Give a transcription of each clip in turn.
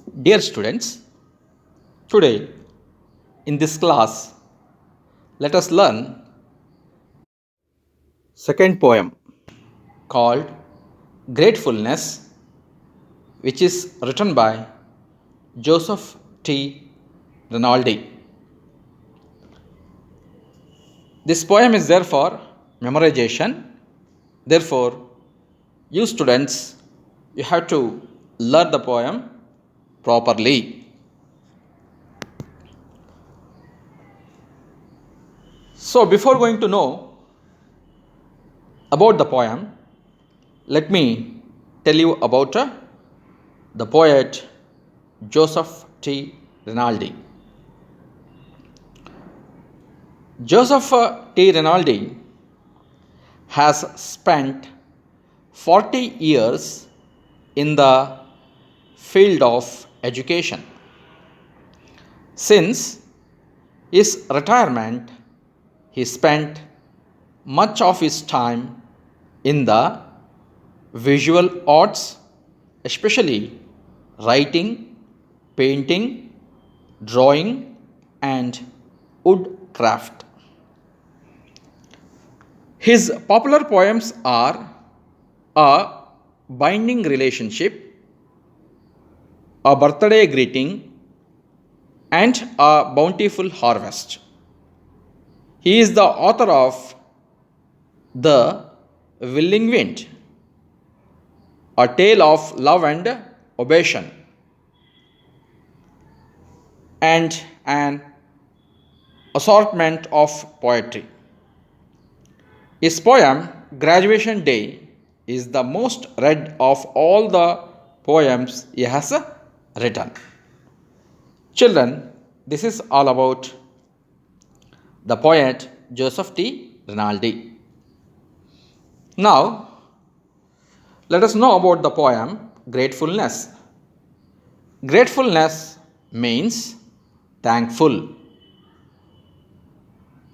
Dear students, today in this class, let us learn second poem called Gratefulness, which is written by Joseph T. Rinaldi. This poem is there for memorization. Therefore, you students, you have to learn the poem properly. So, before going to know about the poem, let me tell you about the poet Joseph T. Rinaldi. Joseph T. Rinaldi has spent 40 years in the field of education. Since his retirement, he spent much of his time in the visual arts, especially writing, painting, drawing, and woodcraft. His popular poems are A Binding Relationship, A Birthday Greeting, and A Bountiful Harvest. He is the author of The Willing Wind, A Tale of Love and Obsession, and an assortment of poetry. His poem Graduation Day is the most read of all the poems he has written. Children, this is all about the poet Joseph T. Rinaldi. Now, let us know about the poem Gratefulness. Gratefulness means thankful.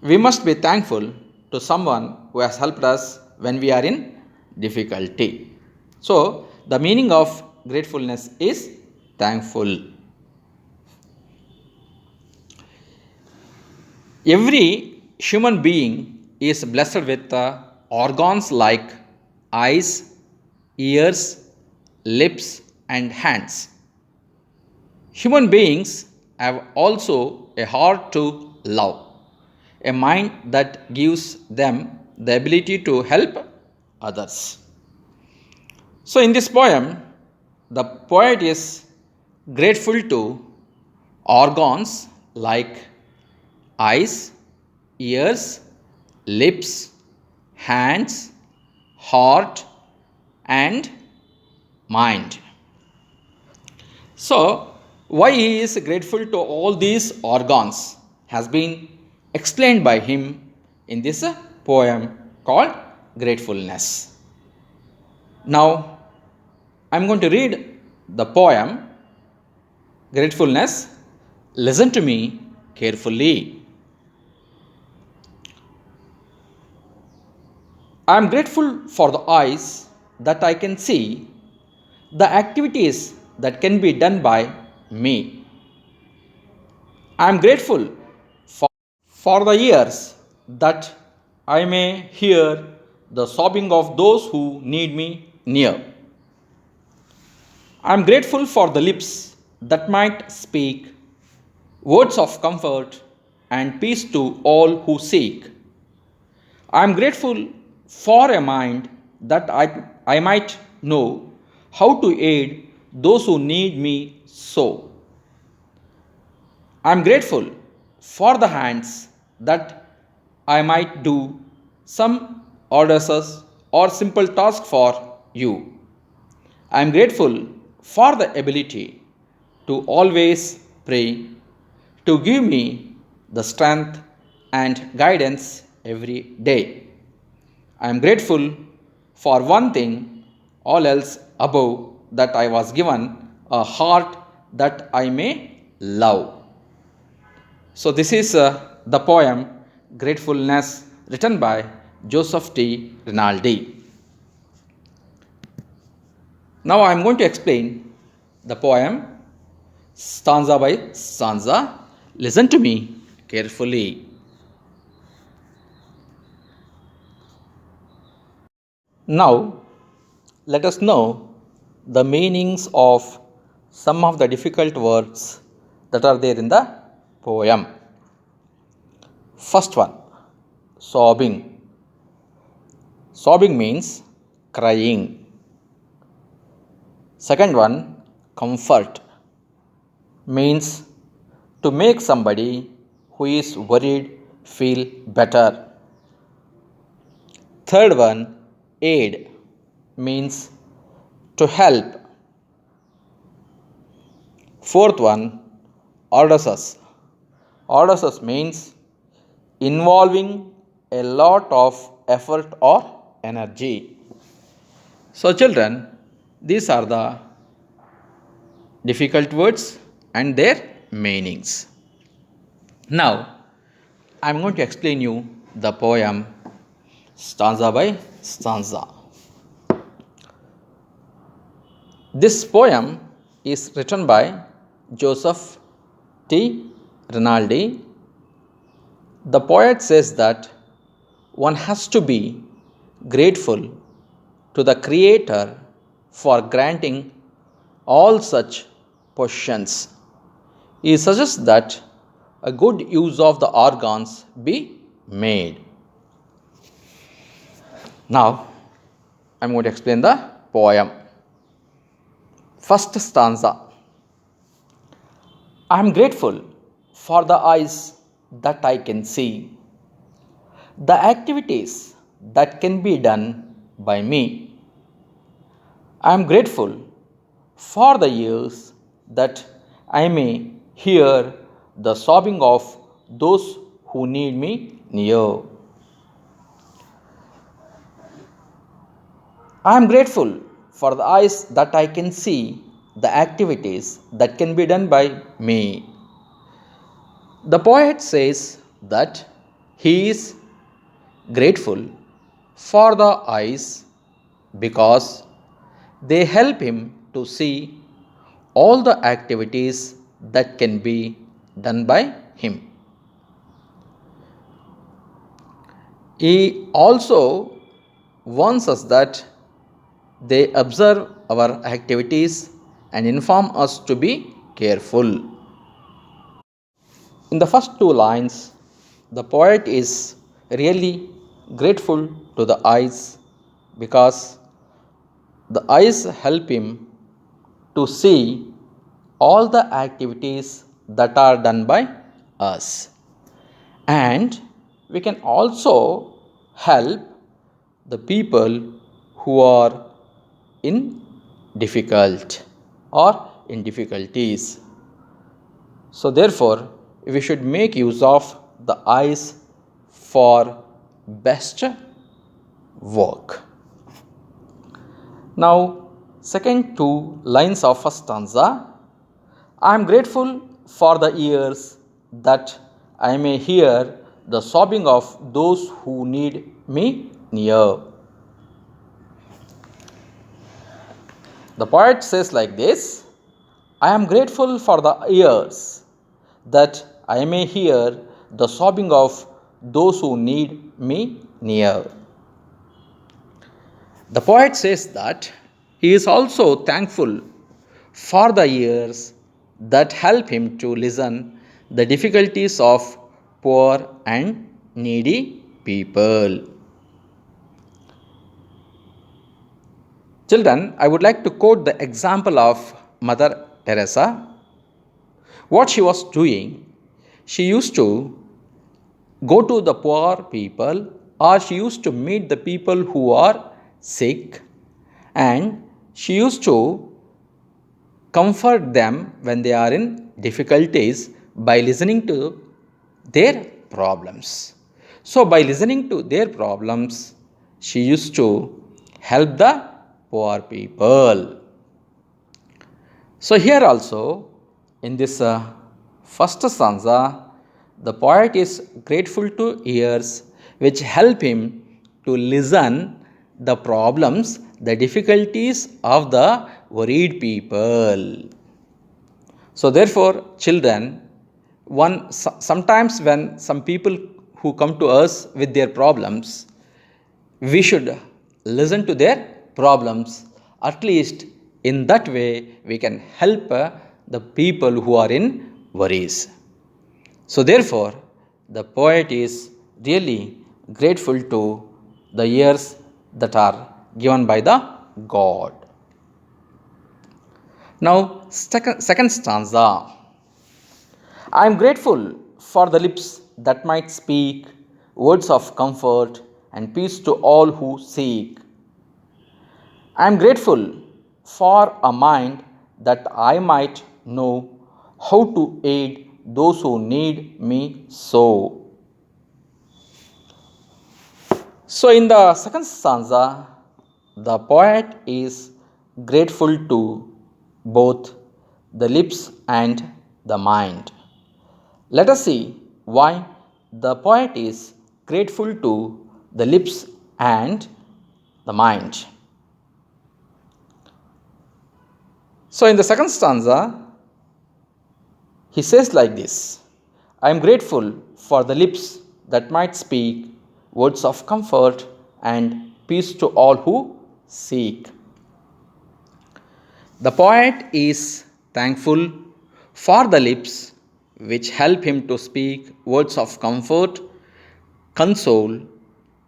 We must be thankful to someone who has helped us when we are in difficulty. So, the meaning of gratefulness is thankful. Every human being is blessed with organs like eyes, ears, lips, and hands. Human beings have also a heart to love, a mind that gives them the ability to help others. So, in this poem, the poet is grateful to organs like eyes, ears, lips, hands, heart, and mind. So, why he is grateful to all these organs has been explained by him in this poem called Gratefulness. Now, I am going to read the poem Gratefulness. Listen to me carefully. I am grateful for the eyes that I can see, the activities that can be done by me. I am grateful for the ears that I may hear the sobbing of those who need me near. I am grateful for the lips that might speak words of comfort and peace to all who seek. I am grateful for a mind that I might know how to aid those who need me so. I am grateful for the hands that I might do some orders or simple task for you. I am grateful for the ability to always pray, to give me the strength and guidance every day. I am grateful for one thing, all else above, that I was given a heart that I may love. So, this is the poem Gratefulness written by Joseph T. Rinaldi. Now, I am going to explain the poem stanza by stanza. Listen to me carefully. Now, let us know the meanings of some of the difficult words that are there in the poem. First one, sobbing. Sobbing means crying. Second one, comfort, means to make somebody who is worried feel better. Third one, aid, means to help. Fourth one, Odysseus. Odysseus means involving a lot of effort or energy. So, children, these are the difficult words and their meanings. Now, I am going to explain you the poem stanza by stanza. This poem is written by Joseph T. Rinaldi. The poet says that one has to be grateful to the Creator for granting all such possessions. He suggests that a good use of the organs be made. Now, I am going to explain the poem. First stanza. I am grateful for the eyes that I can see, the activities that can be done by me. I am grateful for the ears that I may hear the sobbing of those who need me near. I am grateful for the eyes that I can see the activities that can be done by me. The poet says that he is grateful for the eyes because they help him to see all the activities that can be done by him. He also warns us that they observe our activities and inform us to be careful. In the first two lines, the poet is really grateful to the eyes because the eyes help him to see all the activities that are done by us. And we can also help the people who are in difficulties. So therefore, we should make use of the eyes for best work. Now, second two lines of first stanza. I am grateful for the ears that I may hear the sobbing of those who need me near. The poet says like this: I am grateful for the ears that I may hear the sobbing of those who need me near. The poet says that he is also thankful for the ears that help him to listen the difficulties of poor and needy people. Children, I would like to quote the example of Mother Teresa. What she was doing, she used to go to the poor people, or she used to meet the people who are sick, and she used to comfort them when they are in difficulties by listening to their problems. So, by listening to their problems, she used to help the poor people. So, here also in this first stanza, the poet is grateful to ears which help him to listen the problems, the difficulties of the worried people. So therefore, children, sometimes when some people who come to us with their problems, we should listen to their problems. At least in that way, we can help the people who are in worries. So therefore, the poet is really grateful to the years that are given by the God. Now, second stanza. I am grateful for the lips that might speak words of comfort and peace to all who seek. I am grateful for a mind that I might know how to aid those who need me so. So, in the second stanza, the poet is grateful to both the lips and the mind. Let us see why the poet is grateful to the lips and the mind. So, in the second stanza, he says like this: I am grateful for the lips that might speak words of comfort and peace to all who seek. The poet is thankful for the lips which help him to speak words of comfort, console,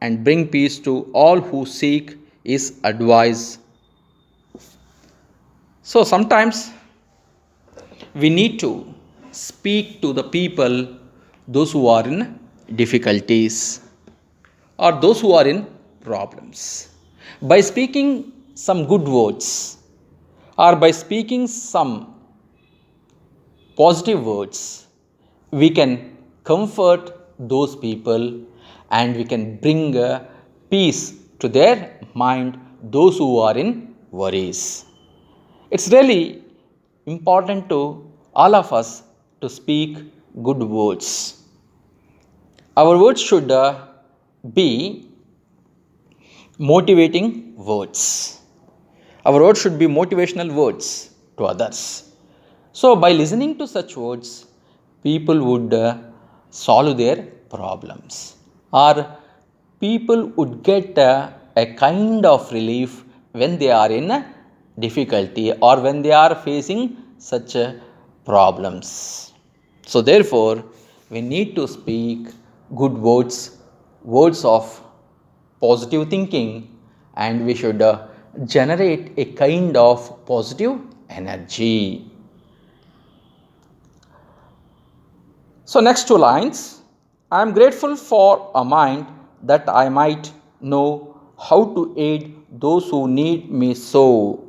and bring peace to all who seek his advice. So sometimes we need to speak to the people, those who are in difficulties or those who are in problems. By speaking some good words or by speaking some positive words, we can comfort those people and we can bring peace to their mind, those who are in worries. It's really important to all of us to speak good words. Our words should be motivating words. Our words should be motivational words to others. So, by listening to such words, people would solve their problems, or people would get a kind of relief when they are in difficulty or when they are facing such problems. So, therefore, we need to speak good words, words of positive thinking, and we should generate a kind of positive energy. So, next two lines: I am grateful for a mind that I might know how to aid those who need me so.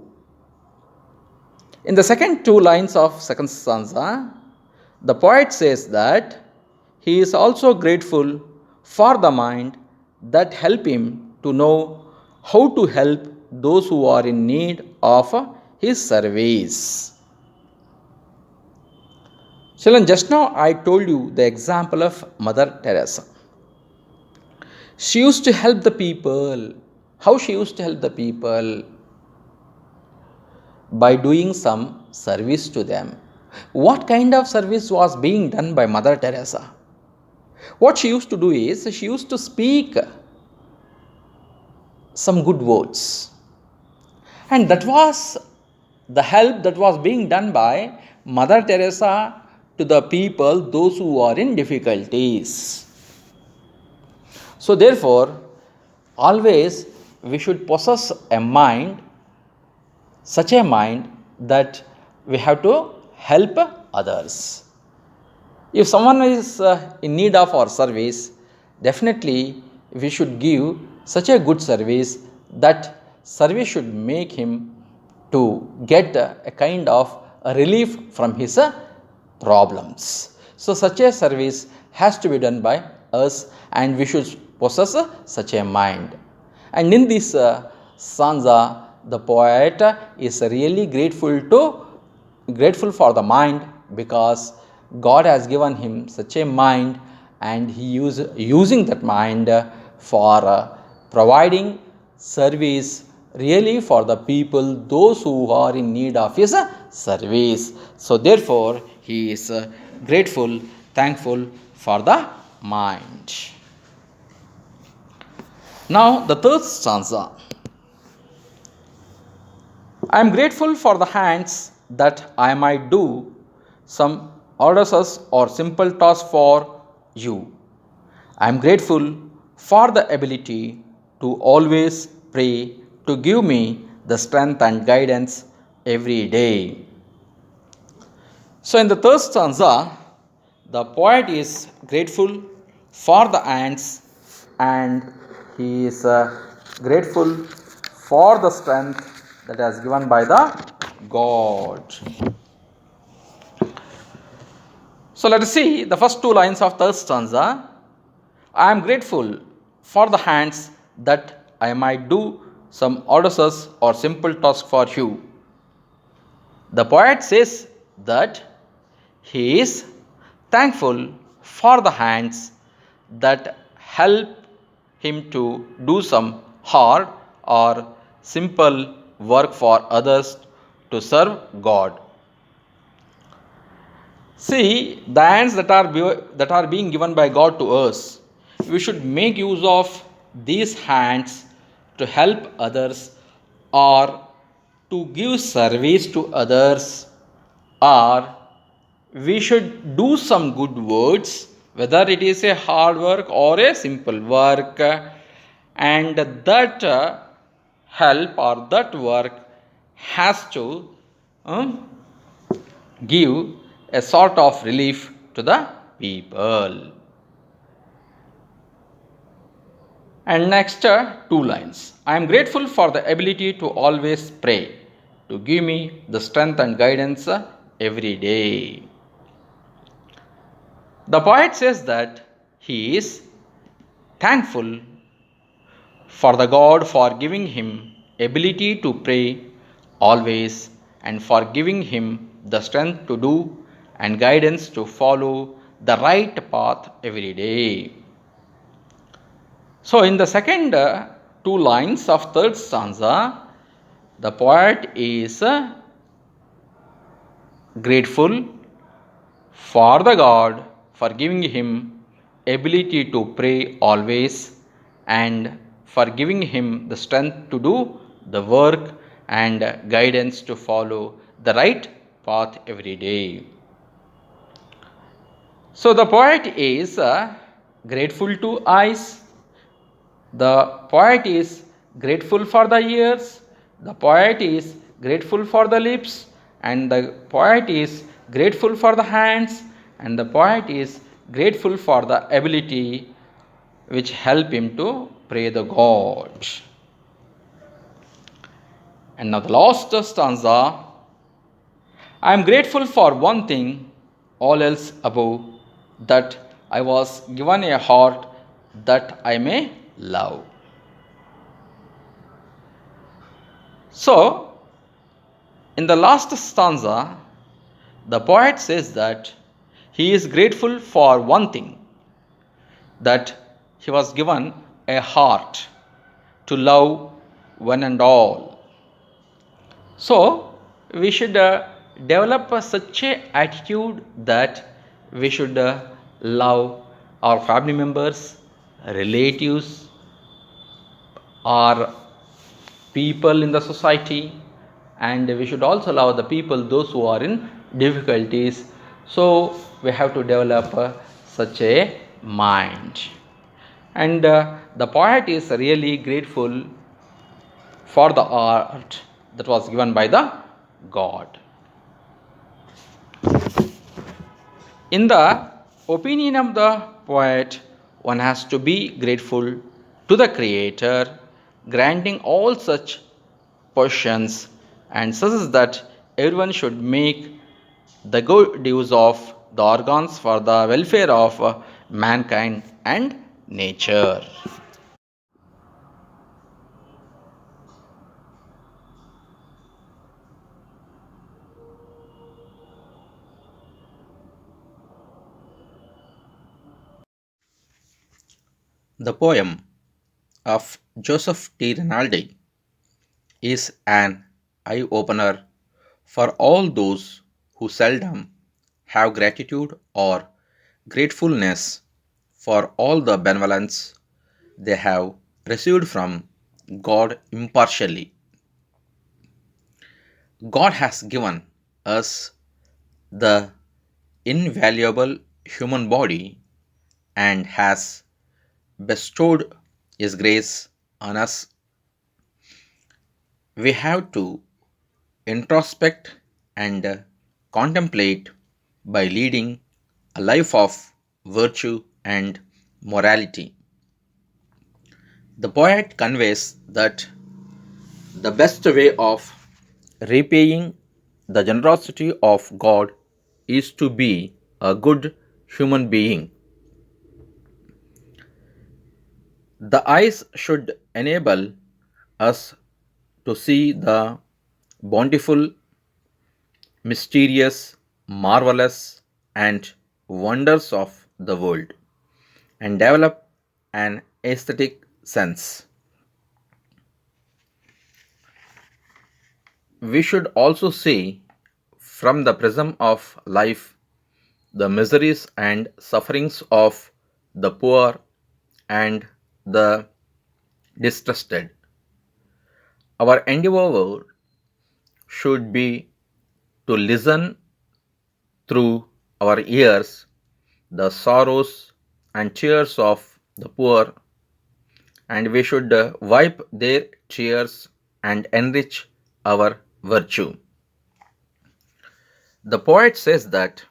In the second two lines of second stanza, the poet says that he is also grateful for the mind that help him to know how to help those who are in need of his service. Children, just now I told you the example of Mother Teresa. She used to help the people. How she used to help the people? By doing some service to them. What kind of service was being done by Mother Teresa? What she used to do is she used to speak some good words. And that was the help that was being done by Mother Teresa to the people, those who are in difficulties. So, therefore, always we should possess a mind, such a mind that we have to help others. If someone is in need of our service, definitely we should give such a good service that service should make him to get a kind of a relief from his problems. So, such a service has to be done by us and we should possess such a mind. And in this stanza, the poet is really grateful for the mind, because God has given him such a mind and he is using that mind for providing service really for the people, those who are in need of his service. So therefore he is grateful, thankful for the mind. Now the third stanza. I am grateful for the hands that I might do some audacious or simple task for you. I am grateful for the ability to always pray to give me the strength and guidance every day. So, in the third stanza, the poet is grateful for the ants and he is grateful for the strength that is given by the God. So, let us see the first two lines of third stanza. I am grateful for the hands that I might do some audacious or simple task for you. The poet says that he is thankful for the hands that help him to do some hard or simple work for others to serve God. See, the hands that are being given by God to us, we should make use of these hands to help others or to give service to others, or we should do some good words, whether it is a hard work or a simple work, and that help or that work has to um, give a sort of relief to the people. And next two lines. I am grateful for the ability to always pray, to give me the strength and guidance every day. The poet says that he is thankful for the God for giving him ability to pray always and for giving him the strength to do and guidance to follow the right path every day. So in the second two lines of third stanza, the poet is grateful for the God for giving him ability to pray always and for giving him the strength to do the work and guidance to follow the right path every day. So the poet is grateful to eyes, the poet is grateful for the ears, the poet is grateful for the lips, and the poet is grateful for the hands, and the poet is grateful for the ability which help him to pray the God. And now the last stanza. I am grateful for one thing, all else above, that I was given a heart that I may love. So, in the last stanza, the poet says that he is grateful for one thing, that he was given a heart to love one and all. So, we should develop such a attitude that we should love our family members, relatives, or people in the society, and we should also love the people those who are in difficulties. So we have to develop such a mind, and the poet is really grateful for the art that was given by the God. In the opinion of the poet, one has to be grateful to the Creator, granting all such positions, and says that everyone should make the good use of the organs for the welfare of mankind and nature. The poem of Joseph T. Rinaldi. is an eye opener for all those who seldom have gratitude or gratefulness for all the benevolence they have received from God impartially. God has given us the invaluable human body and has bestowed His grace on us. We have to introspect and contemplate by leading a life of virtue and morality. The poet conveys that the best way of repaying the generosity of God is to be a good human being. The eyes should enable us to see the bountiful, mysterious, marvelous, and wonders of the world and develop an aesthetic sense. We should also see from the prism of life the miseries and sufferings of the poor and the distrusted. Our endeavor should be to listen through our ears the sorrows and tears of the poor, and we should wipe their tears and enrich our virtue. The poet says that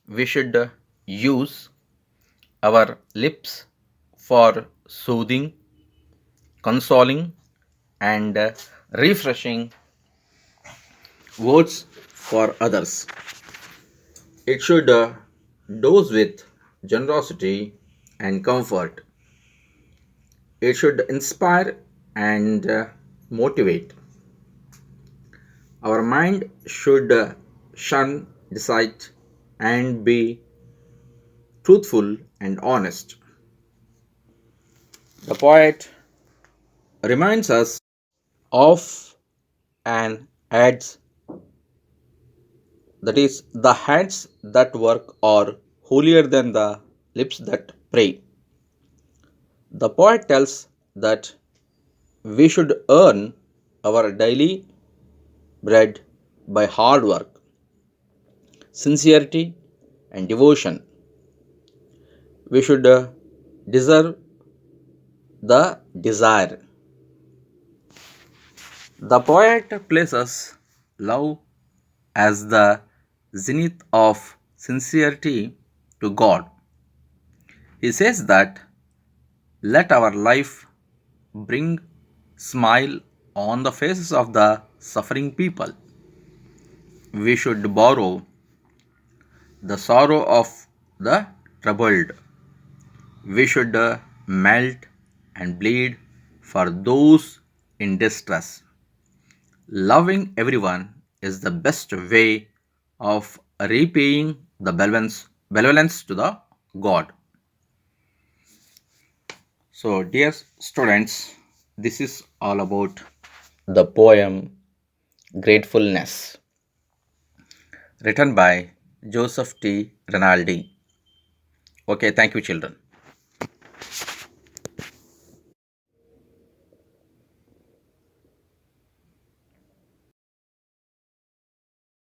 we should use our lips for soothing, consoling, and refreshing words for others. It should dose with generosity and comfort. It should inspire and motivate. Our mind should shun deceit and be truthful and honest. The poet reminds us of an adage that is, the hands that work are holier than the lips that pray. The poet tells that we should earn our daily bread by hard work, sincerity, and devotion. We should deserve the desire. The poet places love as the zenith of sincerity to God. He says that let our life bring smile on the faces of the suffering people. We should borrow the sorrow of the troubled. We should melt and bleed for those in distress. Loving everyone is the best way of repaying the benevolence to the God. So, dear students, this is all about the poem Gratefulness, written by Joseph T. Rinaldi. Okay, thank you, children.